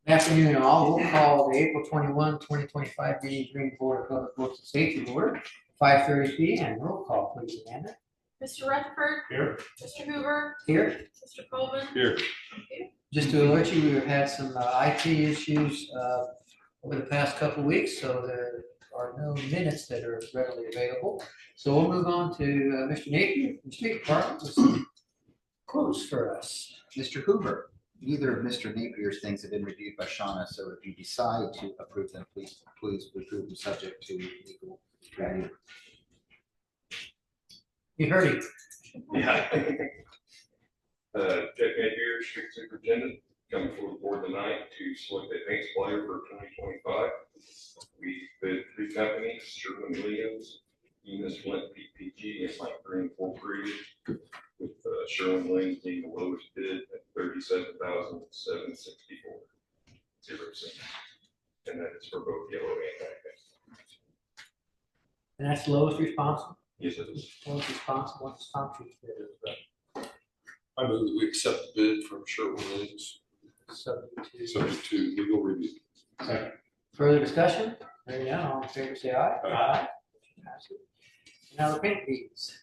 Afternoon, all. We'll call the April 21, 2025 meeting Green Board of Public Works and Safety Board, 5:30 p.m. Roll call, please, Amanda. Mr. Rutherford. Here. Mr. Hoover. Here. Mr. Colvin. Here. Just to alert you, we've had some IT issues over the past couple of weeks, so there are no minutes that are readily available. So we'll move on to Mr. Napier from the Street Department with some quotes for us. Mr. Hoover, neither of Mr. Napier's things have been reviewed by Shauna, so if you decide to approve them, please approve them subject to legal review. You heard him. Yeah. Jeff Napier, Street Superintendent, coming before the board tonight to select a paint supplier for 2025. We bid 3 companies, Sherwin-Williams, Enos Flint PPG, and Mike Green Incorporated, with Sherwin-Williams being the lowest bid at $37,764.00. And that is for both yellow and black paint. And that's the lowest responsible. Yes, it is. Lowest responsible. What's the contract bid? I move that we accept the bid from Sherwin-Williams, subject to legal review. Further discussion? Hearing none, all in favor say aye. Aye. Now the paint fees.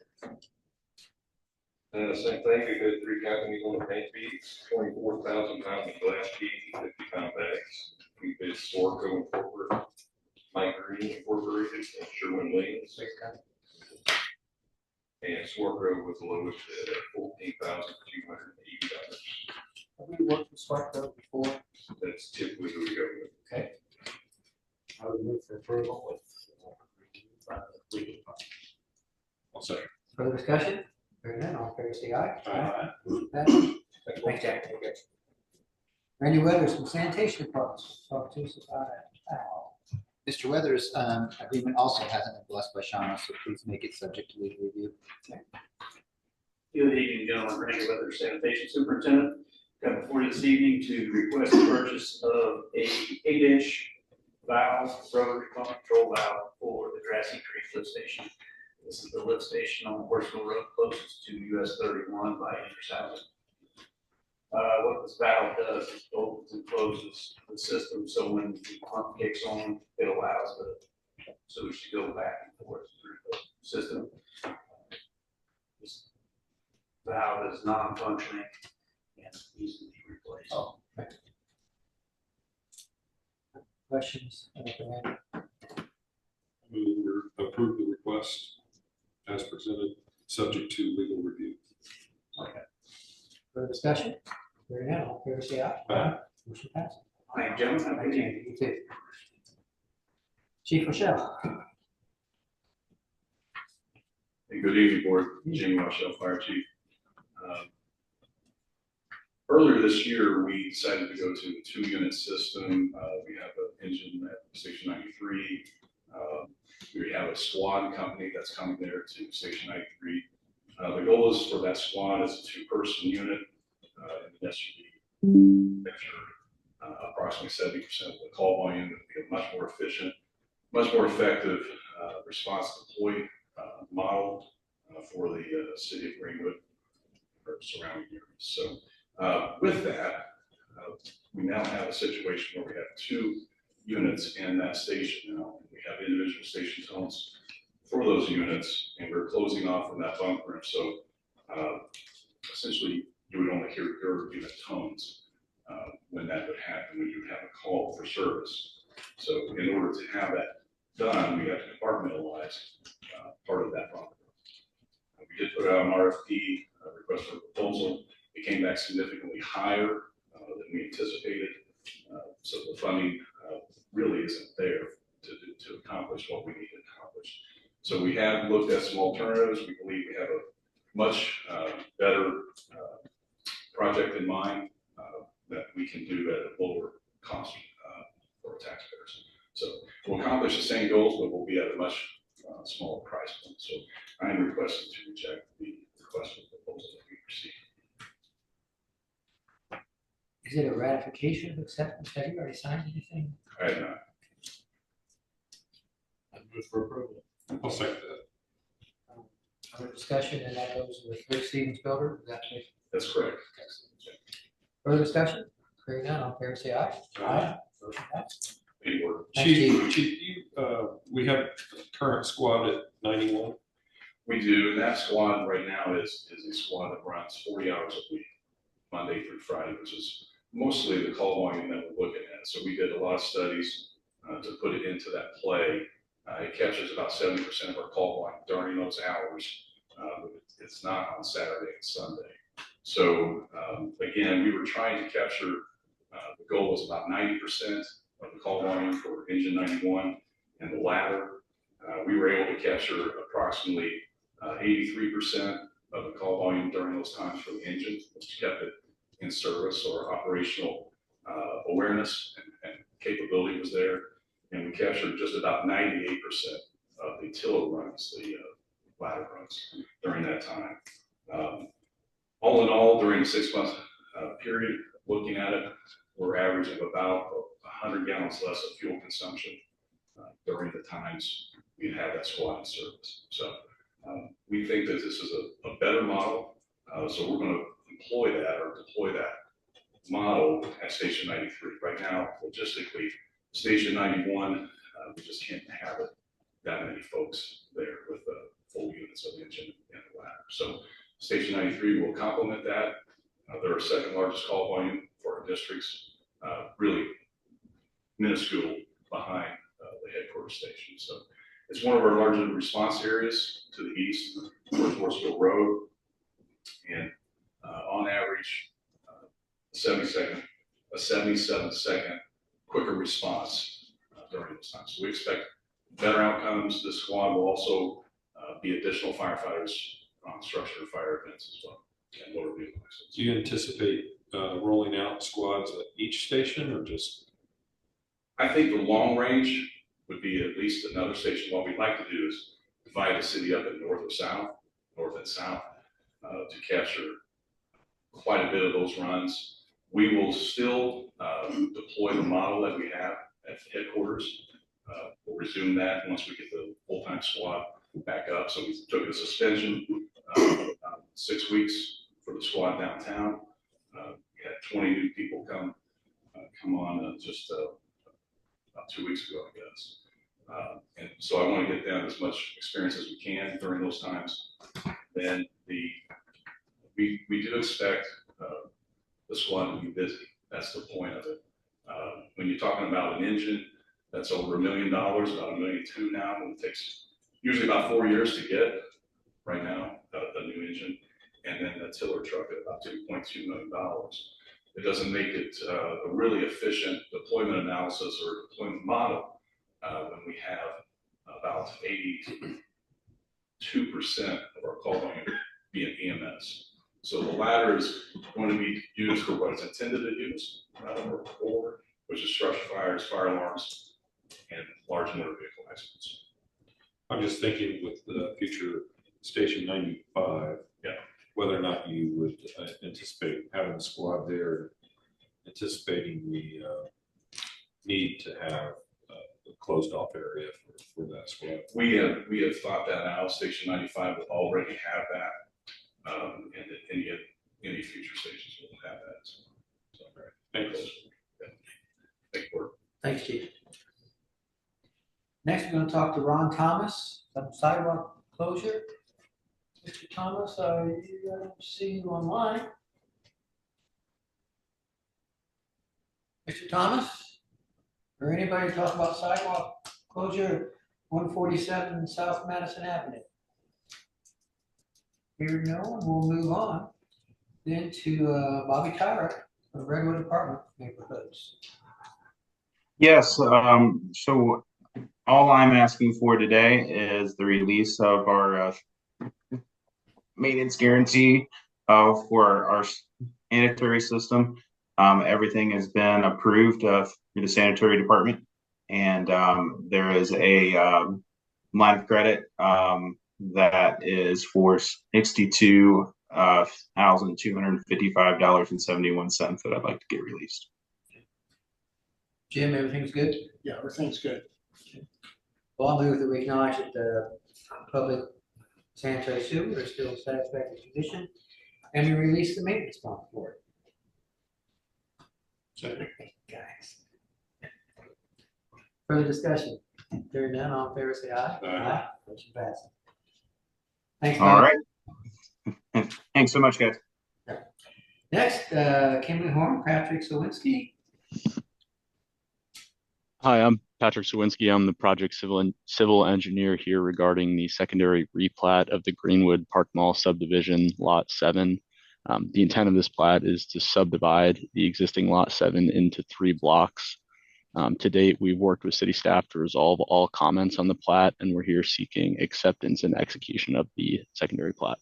And the same thing, we bid 3 companies on the paint beads, 24,000 pounds of glass bead, 50-pound bags. We bid Swarco Incorporated, Mike Green Incorporated, and Sherwin-Williams. And Swarco was the lowest bid at $14,280. Have we worked with Swarco before? That's typically who we go with. Okay. I would move for approval with legal. I'll second. Further discussion? Hearing none, all in favor say aye. Aye. Thanks, Jack. Take care. Randy Weathers from Sanitation Department, talk to us about it. Mr. Weathers' agreement also hasn't been blessed by Shauna, so please make it subject to legal review. Good evening, gentlemen. Randy Weathers, Sanitation Superintendent. Come before you this evening to request the purchase of a 8-inch valve, rotary pump control valve for the Grassy Creek lift station. This is the lift station on Horseville Road closest to US 31 by Intersalary. What this valve does is opens and closes the system, so when the pump kicks on, it allows the sewage to go back and forth through the system. This valve is non-functioning and needs to be replaced. Oh. Questions? I move we approve the request as presented, subject to legal review. Further discussion? Hearing none, all in favor say aye. Aye. Motion passes. Thank you, gentlemen. Have a good Thank evening. you. You too. Chief Rochelle. Hey, good evening, board. Jimmy Rochelle, Fire Chief. Earlier this year, we decided to go to a 2-unit system. We have an engine at Station 93. We have a squad company that's coming there to Station 93. The goal is for that squad is a 2-person unit in an SUV. Measure approximately 70% of the call volume. It would be a much more efficient, much more effective response deploy model for the city of Greenwood or surrounding areas. So with that, we now have a situation where we have 2 units in that station now. We have individual station tones for those units, and we're closing off from that bunk room. So essentially, you would only hear your unit tones when that would happen, when you would have a call for service. So in order to have that done, we have to compartmentalize part of that bunk room. We did put out an RFP, request for proposal. It came back significantly higher than we anticipated. So the funding really isn't there to accomplish what we need to accomplish. So we have looked at some alternatives. We believe we have a much better project in mind that we can do at a lower cost for our taxpayers. So we'll accomplish the same goals, but we'll be at a much smaller price point. So I am requesting to reject the request for proposal that we received. Is it a ratification of acceptance? Have you already signed anything? I have not. I move for approval. I'll second that. Other discussion, and that goes with Rick Stevens Builder? Is that it? That's correct. Further discussion? Hearing none, all in favor say aye. Aye. Motion passed. Any word? Thanks, Chief. Chief, we have current squad at 91. We do, and that squad right now is a squad that runs 40 hours a week, Monday through Friday, which is mostly the call volume that we're looking at. So we did a lot of studies to put it into that play. It captures about 70% of our call volume during those hours, but it's not on Saturday and Sunday. So again, we were trying to capture, the goal was about 90% of the call volume for Engine 91 and the ladder. We were able to capture approximately 83% of the call volume during those times for the engine, which kept it in service, or operational awareness and capability was there. And we captured just about 98% of the tiller runs, the ladder runs during that time. All in all, during the 6-month period, looking at it, we're averaging about 100 gallons less of fuel consumption during the times we had that squad in service. So we think that this is a better model. So we're going to employ that or deploy that model at Station 93. Right now, logistically, Station 91, we just can't have it, that many folks there with full units of engine and the ladder. So Station 93 will complement that. They're our second largest call volume for our districts, really minuscule behind the headquarters station. So it's one of our larger response areas to the east, towards Morrisville Road. And on average, a 77-second quicker response during those times. So we expect better outcomes. This squad will also be additional firefighters on structured fire events as well, and motor vehicle accidents. Do you anticipate rolling out squads at each station, or just? I think the long range would be at least another station. What we'd like to do is divide the city up in north and south, to capture quite a bit of those runs. We will still deploy the model that we have at headquarters. We'll resume that once we get the full-time squad back up. So we took a suspension, 6 weeks for the squad downtown. We had 20 new people come on just about 2 weeks ago, I guess. And so I want to get them as much experience as we can during those times. Then we do expect the squad to be busy. That's the point of it. When you're talking about an engine that's over $1 million, about $1.2 million now, and it takes usually about 4 years to get right now, a new engine, and then the tiller truck at about $2.2 million. It doesn't make it a really efficient deployment analysis or deployment model when we have about 82% of our call volume being EMS. So the ladder is going to be used for what it's intended to use, or which is structure fires, fire alarms, and large motor vehicle accidents. I'm just thinking with the future Station 95, yeah, whether or not you would anticipate having a squad there, anticipating the need to have a closed off area for that squad. We have thought that out. Station 95 will already have that, and any future stations will have that. So, Thanks. yeah. Thank you. Thanks, Chief. Next, we're going to talk to Ron Thomas, on sidewalk closure. Mr. Thomas, I don't see you online. Mr. Thomas, or anybody talk about sidewalk closure, 147 South Madison Avenue? Here, no one, we'll move on then to Bobby Tyler from Redwood Apartment Neighborhoods. Yes, so all I'm asking for today is the release of our maintenance guarantee for our sanitary system. Everything has been approved through the sanitary department, and there is a line of credit that is for $62,255.71 that I'd like to get released. Jim, everything's good? Yeah, everything's good. Well, I'll move that we acknowledge that the public sanitary sewer is still in satisfactory condition, and we release the maintenance bond for it. Second. Guys. Further discussion? Hearing none, all in favor, say aye. Aye. Motion passes. Thanks, All Mike. right. Thanks so much, guys. Next, Kimberly Horn, Patrick Sawinski. Hi, I'm Patrick Sawinski. I'm the project civil engineer here regarding the secondary replat of the Greenwood Park Mall subdivision, Lot 7. The intent of this plat is to subdivide the existing Lot 7 into 3 blocks. To date, we've worked with city staff to resolve all comments on the plat, and we're here seeking acceptance and execution of the secondary plat.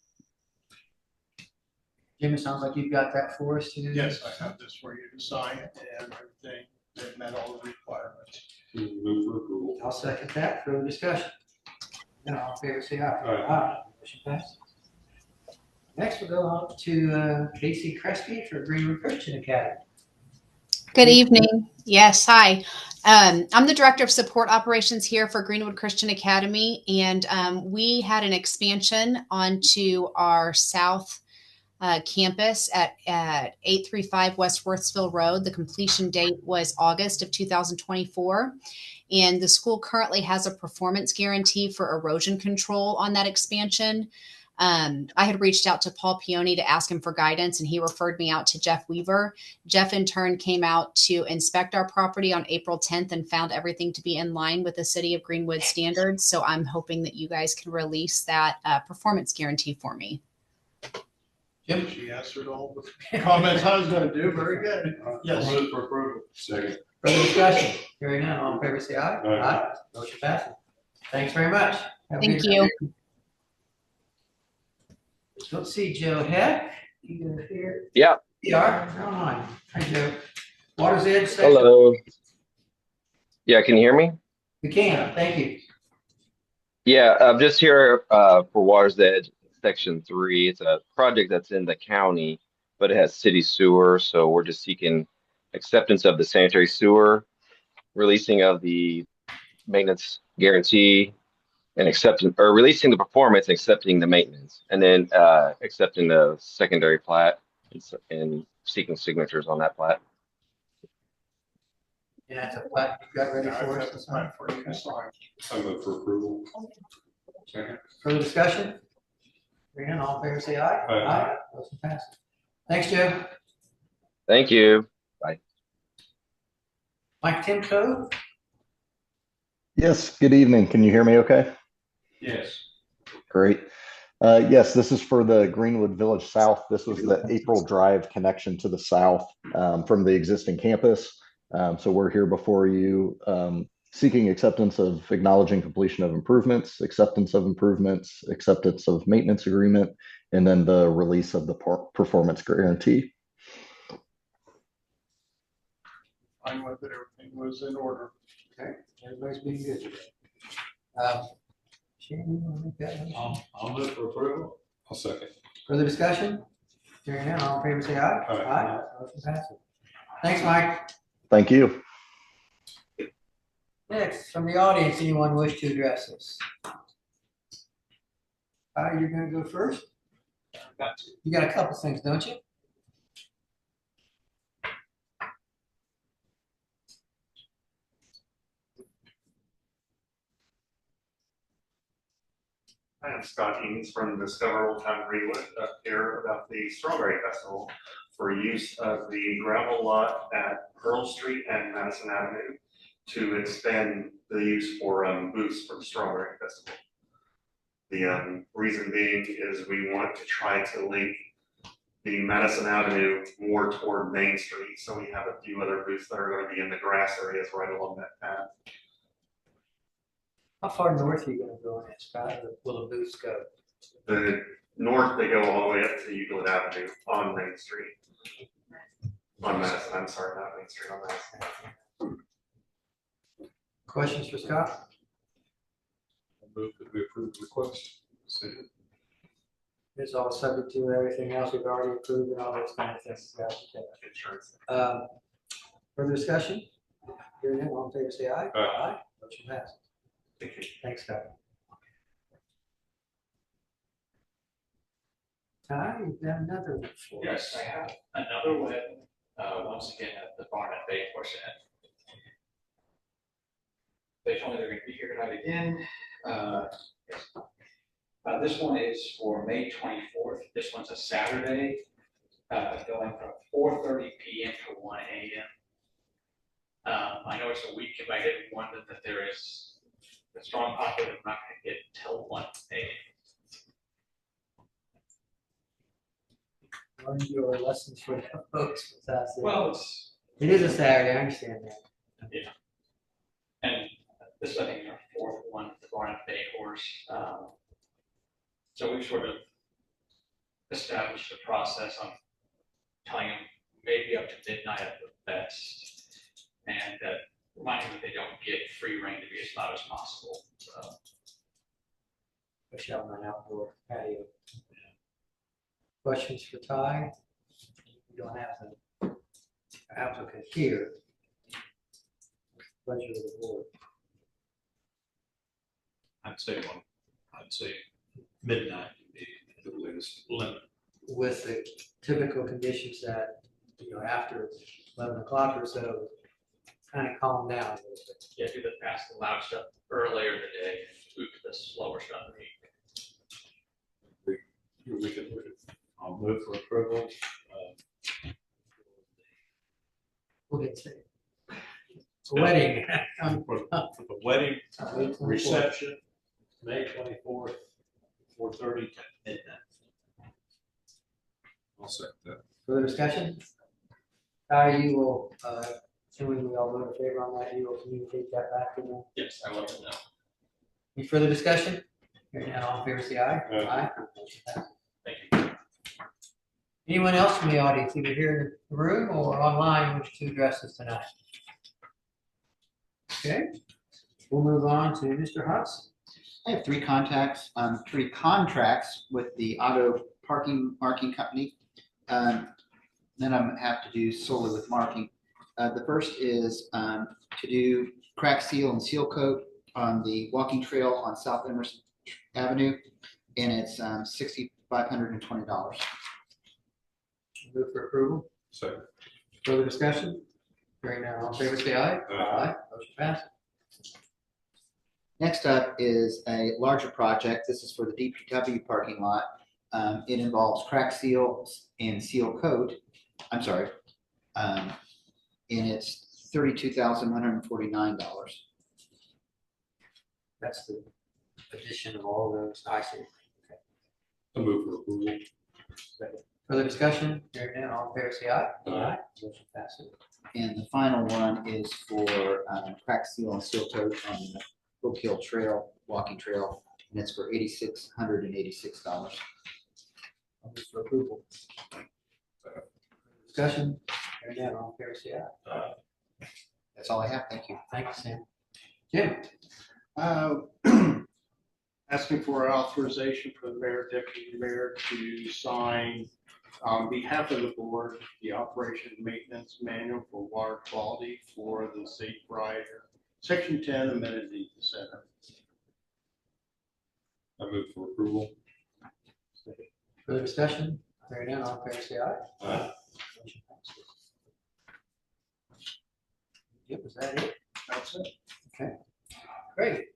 Jim, it sounds like you've got that for us too. Yes, I have this for you to sign and everything that met all the requirements. Move for approval. I'll second that. Further discussion? None, all in favor, say aye. Aye. Motion passes. Next, we'll go on to Casey Kresge for Greenwood Christian Academy. Good evening. Yes, hi. I'm the Director of Support Operations here for Greenwood Christian Academy, and we had an expansion onto our south campus at 835 West Worthsville Road. The completion date was August of 2024, and the school currently has a performance guarantee for erosion control on that expansion. I had reached out to Paul Pioni to ask him for guidance, and he referred me out to Jeff Weaver. Jeff, in turn, came out to inspect our property on April 10th and found everything to be in line with the City of Greenwood standards. So I'm hoping that you guys can release that performance guarantee for me. Jim? She answered all the comments I was going to do. Very good. Yes. Move for approval. Second. Further discussion? Hearing none, all in favor, say aye. Aye. Motion passes. Thanks very much. Have a Thank good you. night. Don't see Joe Heck. You here? Yeah. You are? Never mind. Hi, Joe. Water's Edge section. Hello. Yeah, can you hear me? We can. Thank you. Yeah, I'm just here for Water's Edge Section 3. It's a project that's in the county, but it has city sewer. So we're just seeking acceptance of the sanitary sewer, releasing of the maintenance guarantee, and accepting or releasing the performance, accepting the maintenance, and then accepting the secondary plat and seeking signatures on that plat. And that's a plat you've got ready I for have us. to a sign. plan for you to sign. I move for approval. Second. Further discussion? Hearing none, all in favor, say aye. Aye. Motion passes. Thanks, Joe. Thank you. Mike Timko. Yes, good evening. Can you hear me okay? Yes. Great. Yes, this is for the Greenwood Village South. This was the April Drive connection to the south from the existing campus. So we're here before you seeking acceptance of acknowledging completion of improvements, acceptance of maintenance agreement, and then the release of the performance guarantee. Fine with it. Everything was in order. Okay, everybody's being good today. Shane, you wanna make that one? I'll move for approval. I'll second. Further discussion? Hearing none, all in favor, say aye. Aye. Motion passes. Thanks, Mike. Thank you. Next, from the audience, anyone wish to address us? You're gonna go first? You got a couple things, don't you? Hi, I'm Scott Eames from Discover Old Town Greenwood up here about the Strawberry Festival for use of the gravel lot at Pearl Street and Madison Avenue to expand the use for booths for the Strawberry Festival. The reason being is we want to try to link the Madison Avenue more toward Main Street, so we have a few other booths that are going to be in the grass areas right along that path. How far north are you gonna go in that, Scott? Will the booths go? The north, they go all the way up to Euclid Avenue on Main Street. On Madison, I'm sorry, not Main Street, on Madison. Questions for Scott? I'll move that we approve the request. Second. It's all subject to everything else we've already approved and all those kind of things. Insurance. Further discussion? Hearing none, all in favor, say aye. Aye. Motion passes. Thank you. Thanks, Scott. Ty, you've got another one for us. Yes, I have another one. once again at the Barnett Bay Horse Inn. They told me they're going to be here tonight again. Yes. This one is for May 24th. This one's a Saturday, going from 4:30 p.m. to 1 a.m. I know it's a weekend, but I didn't wonder that there is a strong possibility I'm not going to get till 1 a.m. Learn your lessons for the folks. Well, it is a Saturday, I understand that. Yeah. And this, I think, is our fourth one, the Barnett Bay Horse. So we've sort of established a process on telling them maybe up to midnight at the best, and that reminding them that they don't get free reign to be as loud as possible. So. Michelle, on outdoor patio. Questions for Ty? We don't have the applicant here. Pleasure of the board. I'd say midnight would be the latest limit. With the typical conditions that, after 11 o'clock or so, kind of calm down a little bit. Yeah, do the fast and loud stuff earlier in the day and move to the slower stuff in the evening. We can move it. I'll move for approval. We'll get to it. It's a wedding. For the wedding reception, May 24th, 4:30 to midnight. I'll second that. Further discussion? Ty, you will, assuming we all vote in favor on that, you will communicate that back to them. Yes, I will let them know. Any further discussion? Hearing none, all in favor, say aye. Aye. Thank you. Anyone else from the audience, either here in the room or online, wish to address this tonight? Okay, we'll move on to Mr. Hudson. I have three contracts with the auto marking company. Then I'm have to do solely with marking. The first is to do crack seal and seal coat on the walking trail on South Emerson Avenue, and it's $6,520. Move for approval. Second. Further discussion? Hearing none, all in favor, say aye. Aye. Motion passed. Next up is a larger project. This is for the DPW parking lot. It involves crack seal and seal coat. I'm sorry. And it's $32,149. That's the addition of all those. I see. I'll move for approval. Further discussion? Hearing none, all in favor, say aye. Aye. Motion passes. And the final one is for crack seal and seal coat on the Oak Hill Trail, walking trail, and it's for $8,686. I'll move for approval. Discussion? Hearing none, all in favor, say aye. That's all I have. Thank you. Thank you, Sam. Jim? Asking for authorization for the mayor, deputy mayor to sign on behalf of the board, the operation and maintenance manual for water quality for the Safe Rider, Section 10 amenity center. I move for approval. Further discussion? Hearing none, all in favor, say aye. Aye. Motion passes. Yep, is that it? That's it. Okay, great.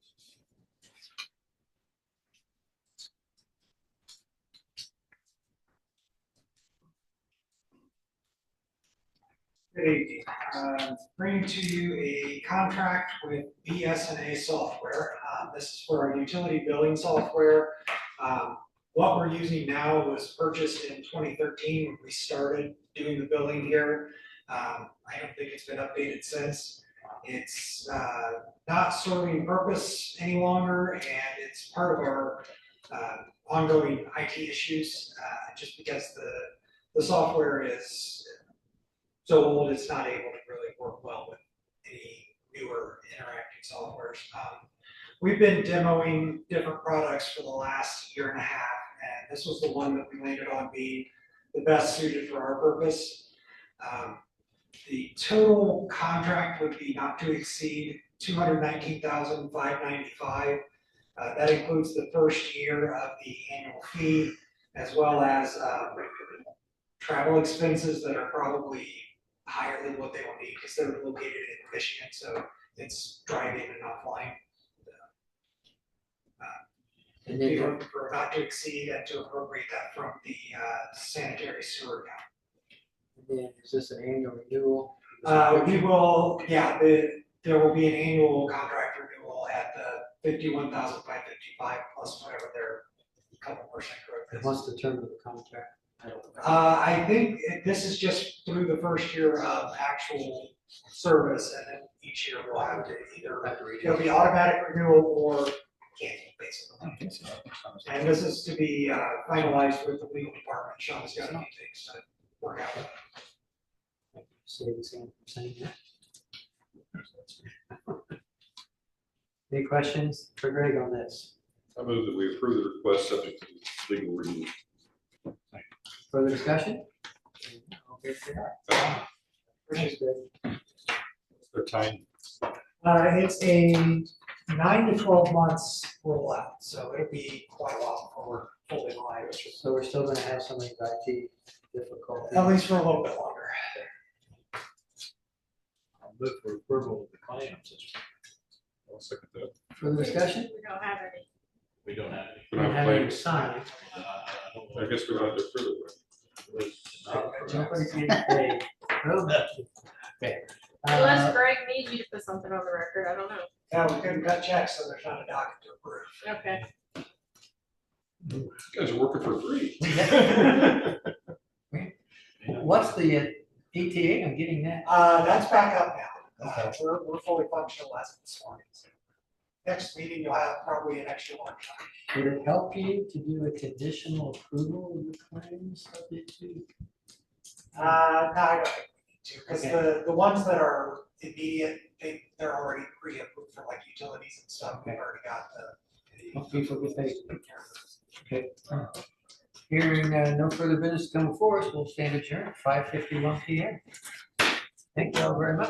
Good evening. Bringing to you a contract with BS&A Software. This is for our utility billing software. What we're using now was purchased in 2013 when we started doing the billing here. I don't think it's been updated since. It's not serving purpose any longer, and it's part of our ongoing IT issues, just because the software is so old, it's not able to really work well with any newer interactive softwares. We've been demoing different products for the last year and a half, and this was the one that we landed on being the best suited for our purpose. The total contract would be not to exceed $219,595. That includes the first year of the annual fee, as well as travel expenses that are probably higher than what they will need because they're located in Michigan, so it's drive-in and offline. And We then, for not to exceed and to appropriate that from the sanitary sewer account. and then is this an annual renewal? We will, yeah, there will be an annual contract renewal at the 51,555 plus whatever their couple percent growth And is. what's the term of the contract? I don't know. I think this is just through the first year of actual service, and then each year we'll have to either, it'll be automatic renewal or cancel, basically. And this is to be finalized with the legal department. Sean's got a few things to work out. Save Sam from saying that. Any questions for Greg on this? I move that we approve the request subject to legal review. Further discussion? Okay, say aye. Thanks, Greg. Their time, It's a 9 to 12 months rollout, so it'll be quite a while before we're fully live, So we're still gonna have some of these IT difficulties. at least for a little bit longer. I'll move for approval of the claims. I'll second that. Further discussion? We don't have any. We don't have any. We don't have any signed. I guess we don't have to approve it. Nobody's getting paid. Oh, okay. Unless Greg needs you to put something on the record, I don't know. Yeah, we couldn't cut checks, so there's not a docket to approve. Okay. You guys are working for free. What's the ETA? I'm getting that. That's back up now. Okay. We're fully functional as of this morning. Next meeting, you'll have probably an extra one. Would it help you to do a conditional approval of the claims subject to? No, I don't think we need to, because Okay. the ones that are immediate, they're already pre-approved for like utilities and stuff. We've already got the. Most people get paid. Okay. Hearing no further business coming forward, we'll stand adjourned at 5:51 PM. Thank you all very much.